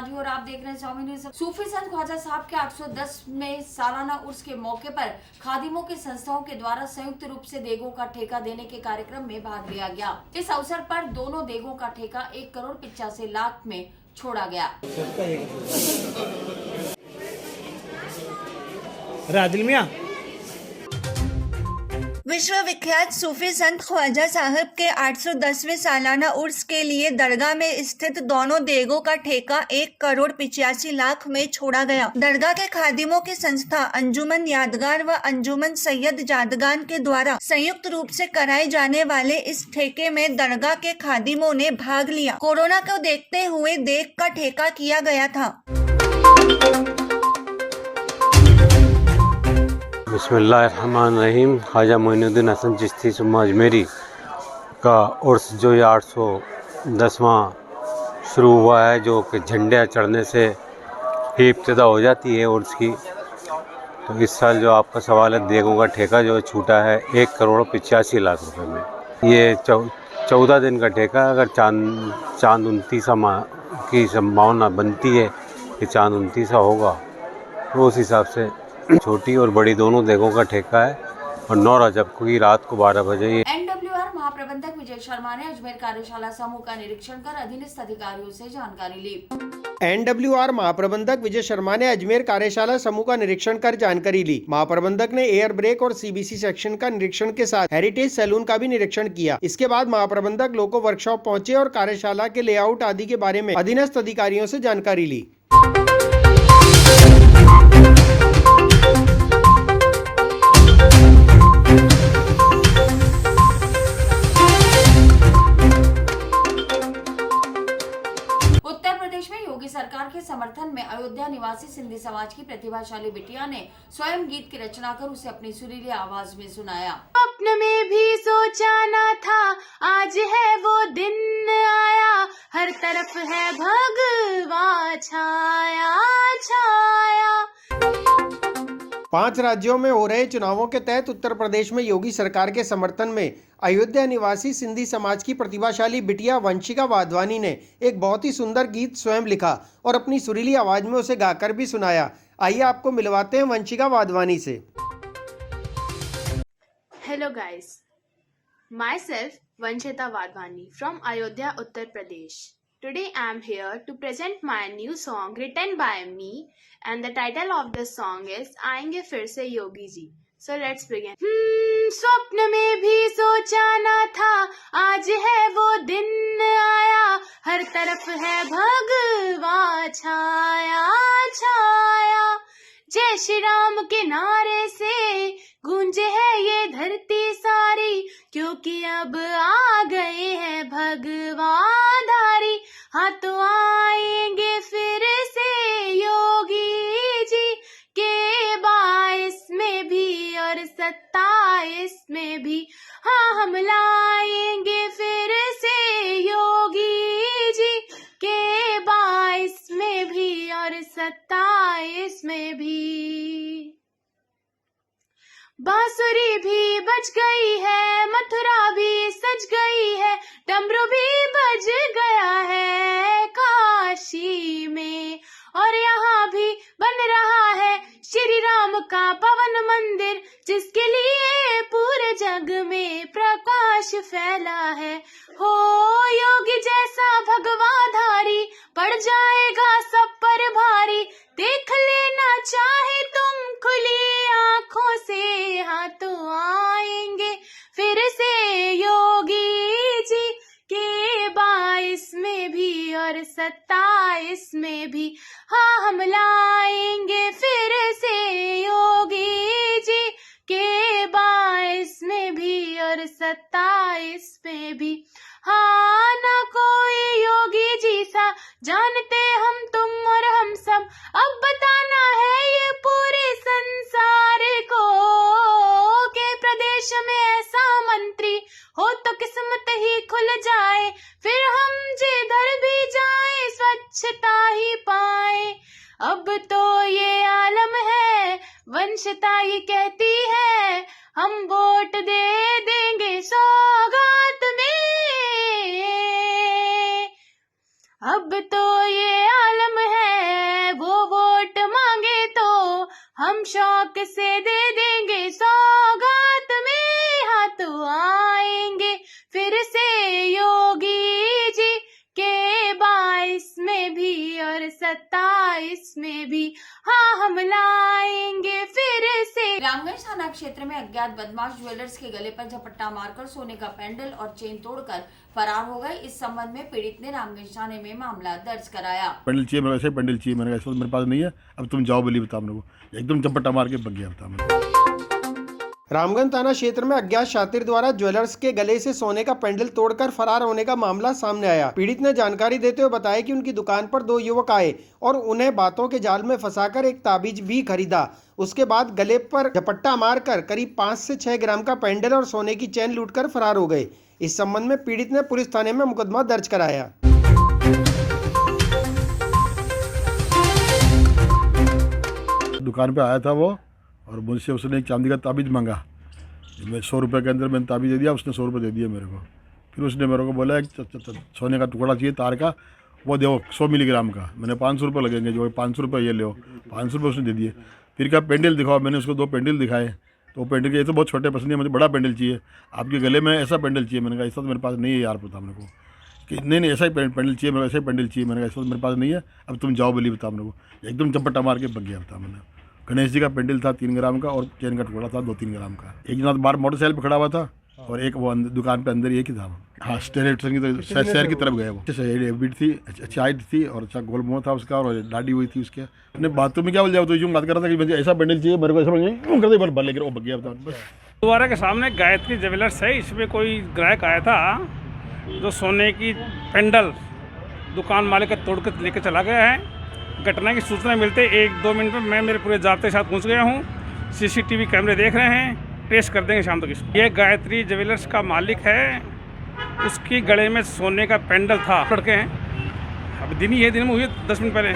गांधी और आप देख रहे हैं स्वामी न्यूज। सूफी संत ख्वाजा साहब के 810वें सालाना उर्स के मौके पर खादिमों की संस्थाओं के द्वारा संयुक्त रूप से देगों का ठेका देने के कार्यक्रम में भाग लिया गया। इस अवसर पर दोनों देगों का ठेका 1,85,00,000 में छोड़ा गया। रादिल मियां, विश्व विख्यात सूफी संत ख्वाजा साहब के 810वें सालाना उर्स के लिए दरगाह में स्थित दोनों देगों का ठेका 1,85,00,000 में छोड़ा गया। दरगाह के खादिमों की संस्था अंजुमन यादगार व अंजुमन सैयद जादगान के द्वारा संयुक्त रूप से कराए जाने वाले इस ठेके में दरगाह के खादिमों ने भाग लिया। कोरोना को देखते हुए देग का ठेका किया गया था। बिस्मिल्लाहिर्रहमानिर्रहीम। ख्वाजा मोइनुद्दीन हसन चिश्ती सुम्मा अजमेरी का उर्स जो ये 810वां शुरू हुआ है, जो कि झंडे चढ़ने से ही इब्तिदा हो जाती है उर्स की। तो इस साल जो आपका सवाल है, देगों का ठेका जो छूटा है 1,85,00,000 रुपये में। ये 14 दिन का ठेका। अगर चांद 29 की संभावना बनती है कि चांद 29 होगा, तो उस हिसाब से छोटी और बड़ी दोनों देगों का ठेका है। और 9 रजब की रात को 12 बजे ये NWR महाप्रबंधक विजय शर्मा ने अजमेर कार्यशाला समूह का निरीक्षण कर अधीनस्थ अधिकारियों से जानकारी ली। NWR महाप्रबंधक विजय शर्मा ने अजमेर कार्यशाला समूह का निरीक्षण कर जानकारी ली। महाप्रबंधक ने एयर ब्रेक और CBC सेक्शन का निरीक्षण के साथ हेरिटेज सैलून का भी निरीक्षण किया। इसके बाद महाप्रबंधक लोको वर्कशॉप पहुंचे और कार्यशाला के लेआउट आदि के बारे में अधीनस्थ अधिकारियों से जानकारी ली। योगी सरकार के समर्थन में अयोध्या निवासी सिंधी समाज की प्रतिभाशाली बिटिया ने स्वयं गीत की रचना कर उसे अपनी सुरीली आवाज में सुनाया। अपने में भी सोचा न था, आज है वो दिन आया, हर तरफ है भगवा छाया छाया। 5 राज्यों में हो रहे चुनावों के तहत उत्तर प्रदेश में योगी सरकार के समर्थन में अयोध्या निवासी सिंधी समाज की प्रतिभाशाली बिटिया वंशिका वाधवानी ने एक बहुत ही सुंदर गीत स्वयं लिखा और अपनी सुरीली आवाज में उसे गाकर भी सुनाया। आइए आपको मिलवाते हैं वंशिका वाधवानी से। Hello guys, my self Vanshita Wadhwani from Ayodhya, Uttar Pradesh. Today I am here to present my new song written by me, and the title of the song is आएंगे फिर से Yogi ji. So let's begin. स्वप्न में भी सोचा न था, आज है वो दिन आया, हर तरफ है भगवा छाया छाया। जय श्री राम के नारे से गूंजे है ये धरती सारी, क्योंकि अब आ गए हैं भगवाधारी। हाँ तो आएंगे फिर से योगी जी के 22 में भी और 27 में भी। हाँ हम लाएंगे फिर से योगी जी के 22 में भी और 27 में भी। बांसुरी भी बज गई है, मथुरा भी सज गई है, डमरू भी बज गया है काशी में, और यहाँ भी बन रहा है श्री राम का पवन मंदिर, जिसके लिए पूरे जग में प्रकाश फैला है। हो योगी जैसा भगवाधारी, पड़ जाएगा सब पर भारी, देख लेना चाहे तुम खुली आंखों से। हाँ तो आएंगे फिर से योगी जी के 22 में भी और 27 में भी। हाँ हम लाएंगे फिर से योगी जी के 22 में भी और 27 में भी। हाँ ना कोई योगी जी सा जानते हम तुम और हम सब, अब बताना है ये पूरे संसार को, के प्रदेश में ऐसा मंत्री हो तो किस्मत ही खुल जाए, फिर हम जिधर भी जाए स्वच्छता ही पाए। अब तो ये आलम है, वंशिता ये कहती है, हम वोट दे देंगे सौगात में। अब तो ये आलम है, वो वोट मांगे तो हम शौक से दे देंगे, सौगात में हाथ आएंगे फिर से योगी जी के 22 में भी और 27 में भी, हाँ हम लाएंगे फिर से। रामगंज थाना क्षेत्र में अज्ञात बदमाश ज्वेलर्स के गले पर झपट्टा मारकर सोने का पेंडल और चेन तोड़कर फरार हो गए। इस संबंध में पीड़ित ने रामगंज थाने में मामला दर्ज कराया। पेंडल चाहिए मेरे, ऐसे पेंडल चाहिए मेरे, ऐसा मेरे पास नहीं है, अब तुम जाओ बोली बता मेरे को, एकदम झपट्टा मार के भग गया बता मेरे। रामगंज थाना क्षेत्र में अज्ञात शातिर द्वारा ज्वेलर्स के गले से सोने का पेंडल तोड़कर फरार होने का मामला सामने आया। पीड़ित ने जानकारी देते हुए बताया कि उनकी दुकान पर 2 युवक आए और उन्हें बातों के जाल में फंसाकर एक ताबीज भी खरीदा। उसके बाद गले पर झपट्टा मारकर करीब 5 से 6 ग्राम का पेंडल और सोने की चेन लूटकर फरार हो गए। इस संबंध में पीड़ित ने पुलिस थाने में मुकदमा दर्ज कराया। दुकान पे आया था वो और मुझसे उसने एक चांदी का ताबीज़ मांगा। मैं 100 रुपये के अंदर मैंने ताबीज़ दे दिया, उसने 100 रुपये दे दिए मेरे को। फिर उसने मेरे को बोला एक सोने का टुकड़ा चाहिए तार का, वो दो 100 मिलीग्राम का। मैंने 500 रुपये लगेंगे, जो 500 रुपये ये लो, 500 रुपये उसने दे दिए। फिर क्या पेंडल दिखाओ, मैंने उसको 2 पेंडल दिखाए, तो पेंडल के ये तो बहुत छोटे पसंद है, मुझे बड़ा पेंडल चाहिए, आपके गले में ऐसा पेंडल चाहिए। मैंने कहा ऐसा तो मेरे पास नहीं है यार, पता मेरे को कि नहीं ऐसा ही पेंडल चाहिए मेरे, ऐसा ही पेंडल चाहिए। मैंने कहा ऐसा तो मेरे पास नहीं है, अब तुम जाओ बोली बता मेरे को, एकदम झपट्टा मार के भग गया बता। मैंने गणेश जी का पेंडल था 3 ग्राम का और चेन का टुकड़ा था 2-3 ग्राम का। एक जना बाहर मोटरसाइकिल पे खड़ा हुआ था और एक वो दुकान पे अंदर एक ही था। हाँ, स्टेट शहर की तरफ गए वो। बीट थी, अच्छी हाइट थी और अच्छा गोल मुँह था उसका और दाढ़ी हुई थी उसके। अपने बातों में क्या बोल जाओ, तो यूँ बात कर रहा था कि मुझे ऐसा पेंडल चाहिए मेरे को, ऐसा कर दे भर लेकर वो भग गया बता बस। दोबारा के सामने गायत्री ज्वेलर्स है, इसमें कोई ग्राहक आया था जो सोने की पेंडल दुकान मालिक का तोड़ कर लेकर चला गया है। घटना की सूचना मिलते 1-2 मिनट में मैं मेरे पूरे जाब्ते के साथ पहुंच गया हूं। सीसीटीवी कैमरे देख रहे हैं, ट्रेस कर देंगे शाम तक इसको। ये गायत्री ज्वेलर्स का मालिक है, उसकी गले में सोने का पेंडल था। लड़के हैं, अब दिन में हुई 10 मिनट पहले।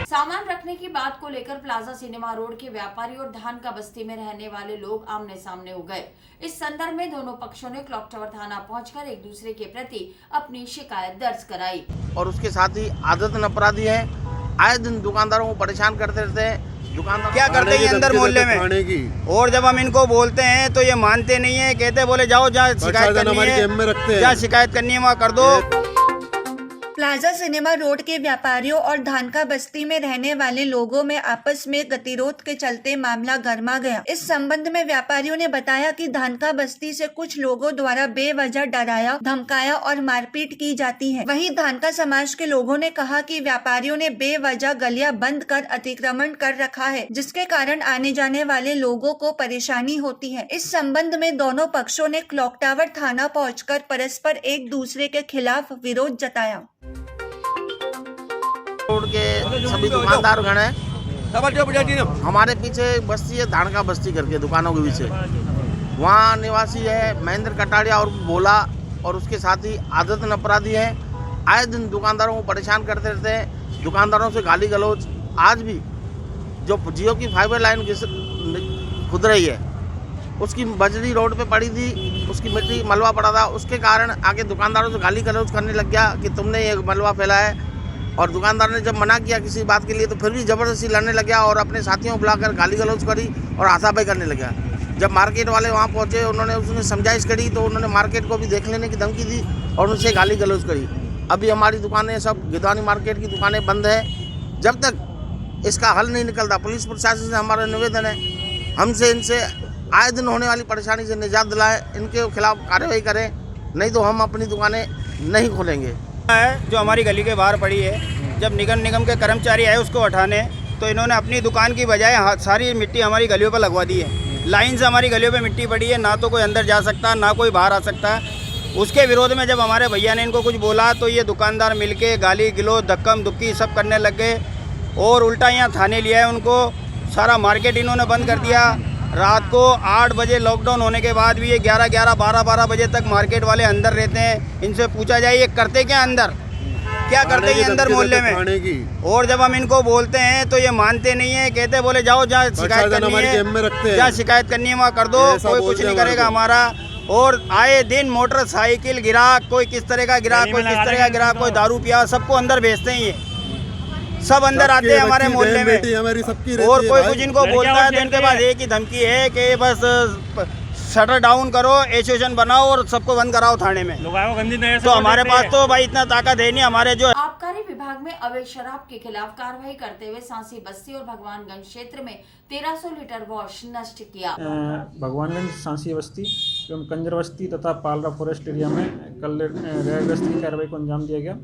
सामान रखने की बात को लेकर प्लाजा सिनेमा रोड के व्यापारी और धान का बस्ती में रहने वाले लोग आमने सामने हो गए। इस संदर्भ में दोनों पक्षों ने क्लॉक टावर थाना पहुंचकर एक दूसरे के प्रति अपनी शिकायत दर्ज कराई। और उसके साथ ही आदतन अपराधी है, आए दिन दुकानदारों को परेशान करते रहते हैं। दुकानदार क्या करते हैं अंदर मोहल्ले में, और जब हम इनको बोलते हैं तो ये मानते नहीं है, कहते बोले जाओ जहाँ शिकायत करनी है, जहाँ शिकायत करनी है वहाँ कर दो। प्लाजा सिनेमा रोड के व्यापारियों और धानका बस्ती में रहने वाले लोगों में आपस में गतिरोध के चलते मामला गर्मा गया। इस संबंध में व्यापारियों ने बताया कि धानका बस्ती से कुछ लोगों द्वारा बेवजह डराया, धमकाया और मारपीट की जाती है। वहीं धानका समाज के लोगों ने कहा कि व्यापारियों ने बेवजह गलियां बंद कर अतिक्रमण कर रखा है, जिसके कारण आने जाने वाले लोगों को परेशानी होती है। इस संबंध में दोनों पक्षों ने क्लॉक टावर थाना पहुंचकर परस्पर एक दूसरे के खिलाफ विरोध जताया। रोड के सभी दुकानदार गण हैं, हमारे पीछे बस्ती है धानका बस्ती करके, दुकानों के पीछे वहाँ निवासी है महेंद्र कटारिया और बोला, और उसके साथ ही आदतन अपराधी है, आए दिन दुकानदारों को परेशान करते रहते हैं। दुकानदारों से गाली गलौज, आज भी जो जियो की फाइबर लाइन खुद रही है उसकी बजरी रोड पे पड़ी थी, उसकी मिट्टी मलबा पड़ा था, उसके कारण आके दुकानदारों से गाली गलौज करने लग गया कि तुमने ये मलबा फैलाया है। और दुकानदार ने जब मना किया किसी बात के लिए तो फिर भी ज़बरदस्ती लड़ने लग गया और अपने साथियों को बुलाकर गाली गलौज करी और हाथापाई करने लगा। जब मार्केट वाले वहाँ पहुँचे, उन्होंने उसने समझाइश करी तो उन्होंने मार्केट को भी देख लेने की धमकी दी और उनसे गाली गलौज करी। अभी हमारी दुकानें सब गिदवानी मार्केट की दुकानें बंद है। जब तक इसका हल नहीं निकलता, पुलिस प्रशासन से हमारा निवेदन है, हमसे इनसे आए दिन होने वाली परेशानी से निजात दिलाएं, इनके खिलाफ कार्रवाई करें, नहीं तो हम अपनी दुकानें नहीं खोलेंगे। जो हमारी गली के बाहर पड़ी है, जब निगम के कर्मचारी आए उसको हटाने, तो इन्होंने अपनी दुकान की बजाय सारी मिट्टी हमारी गलियों पर लगवा दी है। लाइन से हमारी गलियों पे मिट्टी पड़ी है, ना तो कोई अंदर जा सकता, ना कोई बाहर आ सकता। उसके विरोध में जब हमारे भैया ने इनको कुछ बोला तो ये दुकानदार मिलके गाली गिलो धक्कम धुक्की सब करने लग गए और उल्टा यहाँ थाने लिया है उनको। सारा मार्केट इन्होंने बंद कर दिया। रात को 8 बजे लॉकडाउन होने के बाद भी ये 11-11, 12-12 बजे तक मार्केट वाले अंदर रहते हैं। इनसे पूछा जाए ये करते क्या अंदर, क्या करते हैं अंदर मोहल्ले में, और जब हम इनको बोलते हैं तो ये मानते नहीं है, कहते बोले जाओ जहाँ शिकायत करनी है, जहाँ शिकायत करनी है वहाँ कर दो, कोई कुछ नहीं करेगा हमारा। और आए दिन मोटरसाइकिल गिरा, कोई किस तरह का गिरा, कोई किस तरह का गिरा, कोई दारू पिया, सबको अंदर भेजते हैं ये सब अंदर आते हैं हमारे मोहल्ले में। और कोई कुछ इनको बोलता है तो इनके पास एक ही धमकी है कि बस शटर डाउन करो, एसोसिएशन बनाओ और सबको बंद कराओ थाने में। तो हमारे पास तो भाई इतना ताकत है नहीं। हमारे जो आबकारी विभाग में अवैध शराब के खिलाफ कार्रवाई करते हुए सांसी बस्ती और भगवानगंज क्षेत्र में 1300 लीटर वॉश नष्ट किया। भगवानगंज, सांसी बस्ती एवं कंजर बस्ती तथा पालरा फॉरेस्ट एरिया में कल रेड गश्त की कार्रवाई को अंजाम दिया गया।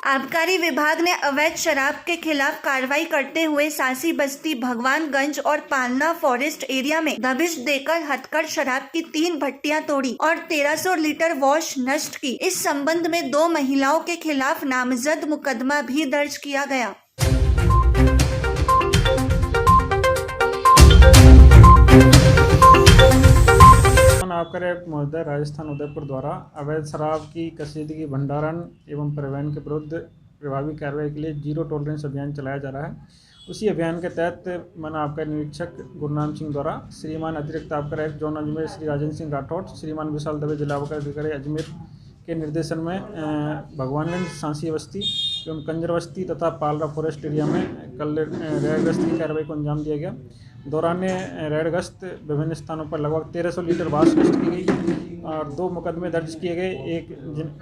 आबकारी विभाग ने अवैध शराब के खिलाफ कार्रवाई करते हुए सांसी बस्ती, भगवानगंज और पालना फॉरेस्ट एरिया में दबिश देकर हथकढ़ शराब की 3 भट्टियां तोड़ी और 1300 लीटर वॉश नष्ट की। इस संबंध में 2 महिलाओं के खिलाफ नामजद मुकदमा भी दर्ज किया गया। आबकारी आयुक्त महोदय राजस्थान उदयपुर द्वारा अवैध शराब की कसीदगी, भंडारण एवं परिवहन के विरुद्ध प्रभावी कार्रवाई के लिए जीरो टॉलरेंस अभियान चलाया जा रहा है। उसी अभियान के तहत वन आबकारी निरीक्षक गुरनाम सिंह द्वारा श्रीमान अतिरिक्त आबकारी आयुक्त जोन अजमेर श्री राजेंद्र सिंह राठौड़, श्रीमान विशाल दवे जिला आबकारी अधिकारी अजमेर के निर्देशन में भगवानगंज, सांसी बस्ती एवं कंजर बस्ती तथा पालरा फॉरेस्ट एरिया में कल रेड गश्त की कार्रवाई को अंजाम दिया गया। दौरान रेड गश्त विभिन्न स्थानों पर लगभग 1300 लीटर वॉश नष्ट की गई और 2 मुकदमे दर्ज किए गए। एक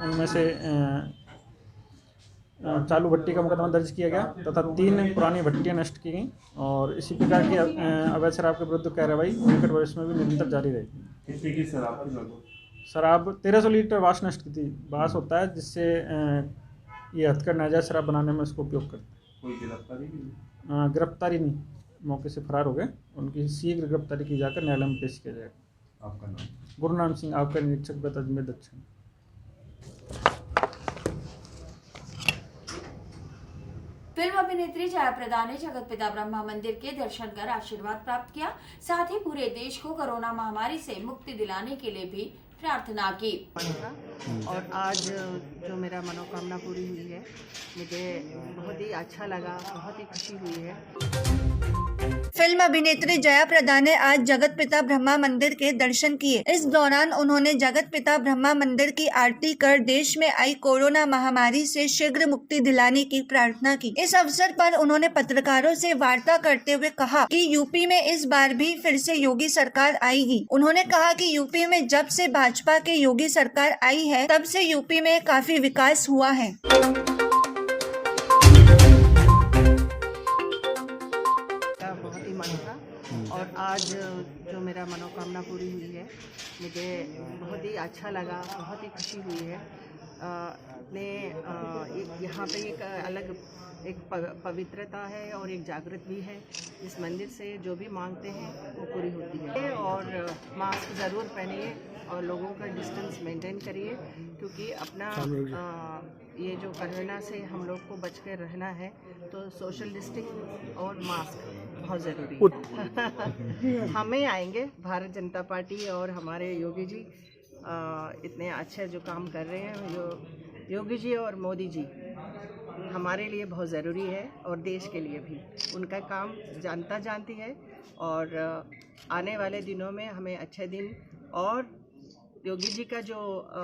उनमें से चालू भट्टी का मुकदमा दर्ज किया गया तथा 3 पुरानी भट्टियां नष्ट की गई और इसी प्रकार की अवैध शराब के विरुद्ध कार्रवाई निकट भविष्य में भी निरंतर जारी रहेगी। कितनी की शराब थी लगभग? शराब 1300 लीटर वाश नष्ट की थी। वाश होता है जिससे ये हथकढ़ नाजायज शराब बनाने में उसको उपयोग करते हैं। कोई गिरफ्तारी की? गिरफ्तारी नहीं, मौके से फरार हो गए। उनकी शीघ्र गिरफ्तारी की जाकर न्यायालय में पेश किया जाएगा। आपका नाम? गुरनाम सिंह, आबकारी निरीक्षक अजमेर दक्षिण। फिल्म अभिनेत्री जयाप्रदा ने जगत पिता ब्रह्मा मंदिर के दर्शन कर आशीर्वाद प्राप्त किया। साथ ही पूरे देश को कोरोना महामारी से मुक्ति दिलाने के लिए भी प्रार्थना की। और आज जो मेरा मनोकामना पूरी हुई है, मुझे बहुत ही अच्छा लगा, बहुत ही खुशी हुई है। फिल्म अभिनेत्री जयाप्रदा ने आज जगत पिता ब्रह्मा मंदिर के दर्शन किए। इस दौरान उन्होंने जगत पिता ब्रह्मा मंदिर की आरती कर देश में आई कोरोना महामारी से शीघ्र मुक्ति दिलाने की प्रार्थना की। इस अवसर पर उन्होंने पत्रकारों से वार्ता करते हुए कहा कि यूपी में इस बार भी फिर से योगी सरकार आएगी। उन्होंने कहा कि यूपी में जब से भाजपा के योगी सरकार आई है, तब से यूपी में काफी विकास हुआ है। और आज जो मेरा मनोकामना पूरी हुई है, मुझे बहुत ही अच्छा लगा, बहुत ही खुशी हुई है। यहाँ पे एक अलग एक पवित्रता है और एक जागृत भी है। इस मंदिर से जो भी मांगते हैं वो पूरी होती है। और मास्क ज़रूर पहनिए और लोगों का डिस्टेंस मेंटेन करिए, क्योंकि अपना ये जो कोरोना से हम लोग को बच कर रहना है, तो सोशल डिस्टेंस और मास्क बहुत ज़रूरी है। हमें आएंगे भारत जनता पार्टी और हमारे योगी जी इतने अच्छे जो काम कर रहे हैं, जो योगी जी और मोदी जी हमारे लिए बहुत ज़रूरी है और देश के लिए भी। उनका काम जनता जानती है और आने वाले दिनों में हमें अच्छे दिन और योगी जी का जो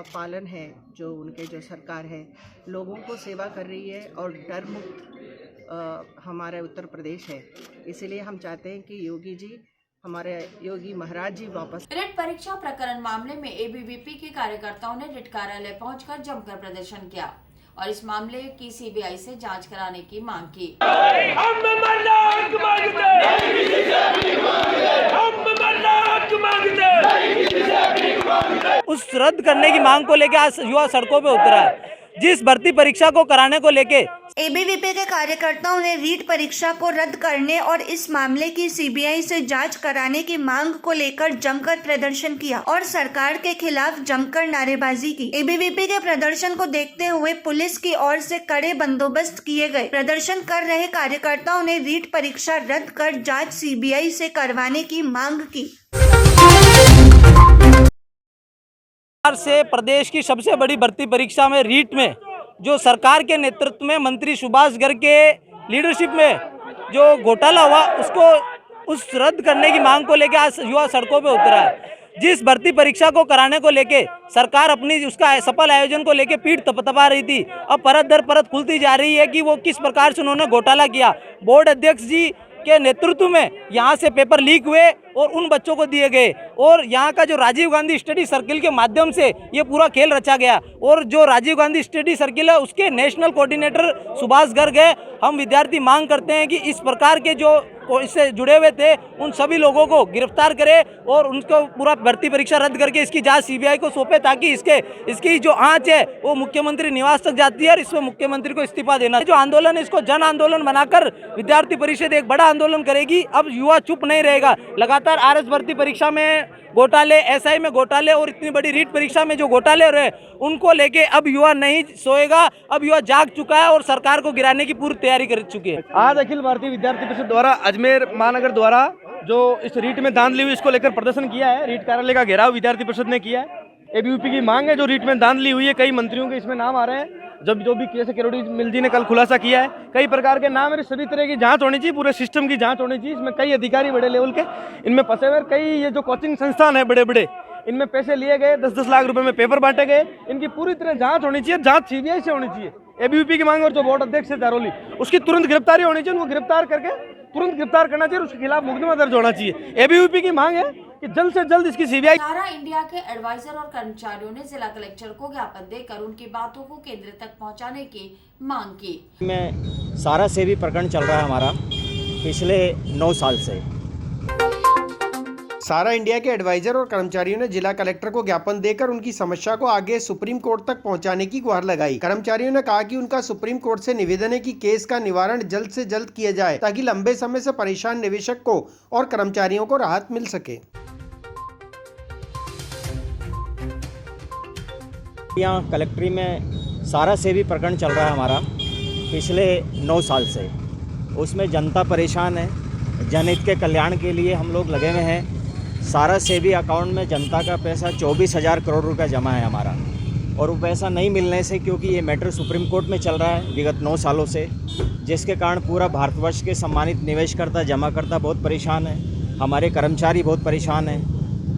पालन है, जो उनके जो सरकार है, लोगों को सेवा कर रही है और डर मुक्त हमारे उत्तर प्रदेश है। इसलिए हम चाहते हैं कि योगी जी, हमारे योगी महाराज जी वापस। रिट परीक्षा प्रकरण मामले में एबीवीपी के कार्यकर्ताओं ने रिट कार्यालय पहुंचकर जमकर प्रदर्शन किया और इस मामले की सीबीआई से जांच कराने की मांग की। उस रद्द करने की मांग को लेकर आज युवा सड़कों पे उतरा है, जिस भर्ती परीक्षा को कराने को लेके। एबीवीपी के कार्यकर्ताओं ने रीट परीक्षा को रद्द करने और इस मामले की सीबीआई से जांच कराने की मांग को लेकर जमकर प्रदर्शन किया और सरकार के खिलाफ जमकर नारेबाजी की। एबीवीपी के प्रदर्शन को देखते हुए पुलिस की ओर से कड़े बंदोबस्त किए गए। प्रदर्शन कर रहे कार्यकर्ताओं ने रीट परीक्षा रद्द कर जांच सीबीआई से करवाने की मांग की। से प्रदेश की सबसे बड़ी भर्ती परीक्षा में रीट में जो सरकार के नेतृत्व में मंत्री सुभाष गर्ग के लीडरशिप में जो घोटाला हुआ, उसको रद्द करने की मांग को लेकर आज युवा सड़कों पे उतरा है, जिस भर्ती परीक्षा को कराने को लेके सरकार अपनी उसका सफल आयोजन को लेके पीठ थपथपा रही थी, अब परत दर परत खुलती जा रही है कि वो किस प्रकार से उन्होंने घोटाला किया। बोर्ड अध्यक्ष जी के नेतृत्व में यहाँ से पेपर लीक हुए और उन बच्चों को दिए गए, और यहाँ का जो राजीव गांधी स्टडी सर्किल के माध्यम से ये पूरा खेल रचा गया, और जो राजीव गांधी स्टडी सर्किल है उसके नेशनल कोऑर्डिनेटर सुभाष गर्ग है। हम विद्यार्थी मांग करते हैं कि इस प्रकार के जो इससे जुड़े हुए थे उन सभी लोगों को गिरफ्तार करे और उनको पूरा भर्ती परीक्षा रद्द करके इसकी जांच सीबीआई को सौंपे, ताकि इसकी जो आंच है वो मुख्यमंत्री निवास तक जाती है और इसमें मुख्यमंत्री को इस्तीफा देना। जो आंदोलन है इसको जन आंदोलन बनाकर विद्यार्थी परिषद एक बड़ा आंदोलन करेगी। अब युवा चुप नहीं रहेगा। लगातार आरएस भर्ती परीक्षा में घोटाले, एसआई में घोटाले और इतनी बड़ी रीट परीक्षा में जो घोटाले हो रहे उनको लेके अब युवा नहीं सोएगा। अब युवा जाग चुका है और सरकार को गिराने की पूरी तैयारी कर चुकी है। आज अखिल भारतीय विद्यार्थी परिषद द्वारा अजमेर महानगर द्वारा जो इस रीट में धांधली हुई इसको लेकर प्रदर्शन किया है। रीट कार्यालय का घेराव विद्यार्थी परिषद ने किया है। एबीवीपी की मांग है जो रीट में धांधली हुई है, कई मंत्रियों के इसमें नाम आ रहे हैं, जब जो भी जैसे किरोड़ी मिल जी ने कल खुलासा किया है, कई प्रकार के नाम है। सभी तरह की जांच होनी चाहिए, पूरे सिस्टम की जांच होनी चाहिए। इसमें कई अधिकारी बड़े लेवल के इनमें फंसे हुए, कई ये जो कोचिंग संस्थान है बड़े बड़े, इनमें पैसे लिए गए, 10-10 लाख रुपए में पेपर बांटे गए। इनकी पूरी तरह जांच होनी चाहिए, जांच सीबीआई से होनी चाहिए। एबीवीपी की मांग और जो बोर्ड अध्यक्ष है दारोली, उसकी तुरंत गिरफ्तारी होनी चाहिए, उनको गिरफ्तार करके तुरंत गिरफ्तार करना चाहिए, उसके खिलाफ मुकदमा दर्ज होना चाहिए। एबीवीपी की मांग है कि जल्द से जल्द इसकी सीबीआई। सारा इंडिया के एडवाइजर और कर्मचारियों ने जिला कलेक्टर को ज्ञापन देकर उनकी बातों को केंद्र तक पहुंचाने की मांग की। में सारा से भी प्रकरण चल रहा है हमारा पिछले 9 साल से। सारा इंडिया के एडवाइजर और कर्मचारियों ने जिला कलेक्टर को ज्ञापन देकर उनकी समस्या को आगे सुप्रीम कोर्ट तक पहुंचाने की गुहार लगाई। कर्मचारियों ने कहा कि उनका सुप्रीम कोर्ट से निवेदन है कि केस का निवारण जल्द से जल्द किया जाए, ताकि लंबे समय से परेशान निवेशक को और कर्मचारियों को राहत मिल सके। यहाँ कलेक्ट्री में सारा से भी प्रकरण चल रहा है हमारा पिछले 9 साल से। उसमें जनता परेशान है, जनहित के कल्याण के लिए हम लोग लगे हुए हैं। सारा से भी अकाउंट में जनता का पैसा 24,000 करोड़ रुपया जमा है हमारा, और वो पैसा नहीं मिलने से, क्योंकि ये मैटर सुप्रीम कोर्ट में चल रहा है विगत 9 सालों से, जिसके कारण पूरा भारतवर्ष के सम्मानित निवेशकर्ता जमाकर्ता बहुत परेशान है, हमारे कर्मचारी बहुत परेशान हैं।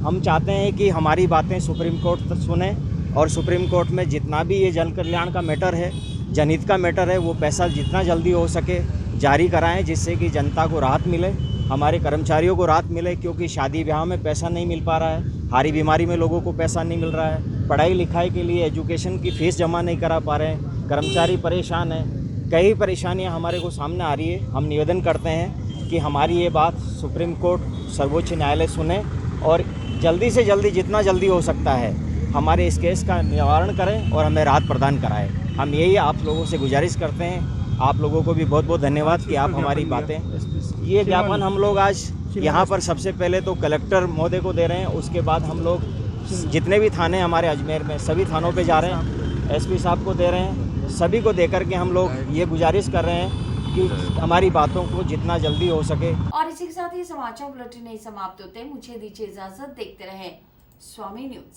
हम चाहते हैं कि हमारी बातें सुप्रीम कोर्ट तक सुने और सुप्रीम कोर्ट में जितना भी ये जन कल्याण का मैटर है, जनहित का मैटर है, वो पैसा जितना जल्दी हो सके जारी कराएं, जिससे कि जनता को राहत मिले, हमारे कर्मचारियों को राहत मिले। क्योंकि शादी ब्याह में पैसा नहीं मिल पा रहा है, हारी बीमारी में लोगों को पैसा नहीं मिल रहा है, पढ़ाई लिखाई के लिए एजुकेशन की फ़ीस जमा नहीं करा पा रहे हैं, कर्मचारी परेशान हैं, कई परेशानियां हमारे को सामने आ रही है। हम निवेदन करते हैं कि हमारी ये बात सुप्रीम कोर्ट, सर्वोच्च न्यायालय सुने और जल्दी से जल्दी, जितना जल्दी हो सकता है, हमारे इस केस का निवारण करें और हमें राहत प्रदान कराएं। हम यही आप लोगों से गुजारिश करते हैं। आप लोगों को भी बहुत बहुत धन्यवाद कि आप हमारी बातें, ये ज्ञापन हम लोग आज यहाँ पर सबसे पहले तो कलेक्टर महोदय को दे रहे हैं, उसके बाद हम लोग जितने भी थाने हमारे अजमेर में सभी थानों पे जा रहे हैं, एसपी साहब को दे रहे हैं, सभी को देकर के हम लोग ये गुजारिश कर रहे हैं कि हमारी बातों को जितना जल्दी हो सके। और इसी के साथ ही समाचार बुलेटिन नहीं समाप्त होते। मुझे दीजिए इजाजत, देखते रहें स्वामी न्यूज।